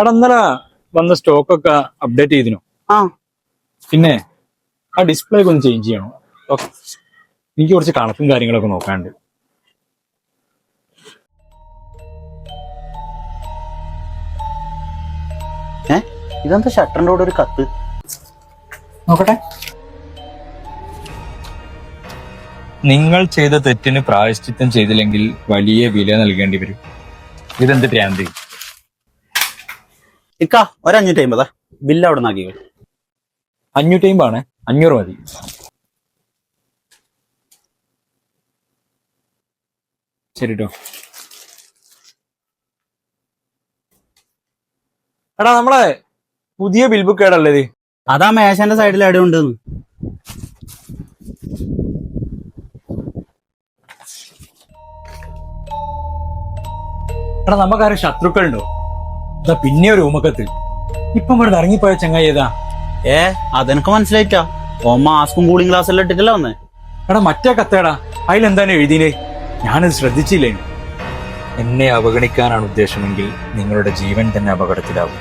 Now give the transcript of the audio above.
എടാ ഇന്നലെ വന്ന സ്റ്റോക്കൊക്കെ അപ്ഡേറ്റ് ചെയ്തിനു. ആ പിന്നെ ആ ഡിസ്പ്ലേ ഒക്കെ ഒന്ന് ചേഞ്ച് ചെയ്യണം. ഓക്കെ, എനിക്ക് കുറച്ച് കണക്കും കാര്യങ്ങളൊക്കെ നോക്കാണ്ട്. ഇതെന്താ ഷട്ടറിന്റെ കൂടെ ഒരു കത്ത്? നോക്കട്ടെ. നിങ്ങൾ ചെയ്ത തെറ്റിന് പ്രായശ്ചിത്തം ചെയ്തില്ലെങ്കിൽ വലിയ വില നൽകേണ്ടി വരും. ഇതെന്ത് ഭ്രാന്ത്? ഇക്കാ ഒരു 550 ബില്ല് അവിടെ നിന്നാക്കി. 550 500 മതി. ശരി ട്ടോ. എടാ നമ്മളെ പുതിയ ബിൽ ബുക്ക് ഏടല്ലത്? അതാ മേശന്റെ സൈഡിൽ എവിടെ ഉണ്ടെന്ന്. എടാ നമുക്കാരും ശത്രുക്കളുണ്ടോ? ഇതാ പിന്നെ ഒരു ഊമക്കത്ത്. ഇപ്പം ഇവിടെ ഇറങ്ങിപ്പോയ ചങ്ങായി ഏതാ? അതെനിക്ക് മനസ്സിലായിട്ടാ. ഓ മാസ്കും കൂളിംഗ് ഗ്ലാസ് എല്ലാം ഇട്ടിട്ടല്ലേ വന്നേ. എടാ മറ്റേ കത്തേടാ, അതിലെന്താണ് എഴുതിയില്ലേ? ഞാനത് ശ്രദ്ധിച്ചില്ലേ. എന്നെ അവഗണിക്കാനാണ് ഉദ്ദേശമെങ്കിൽ നിങ്ങളുടെ ജീവൻ തന്നെ അപകടത്തിലാവും.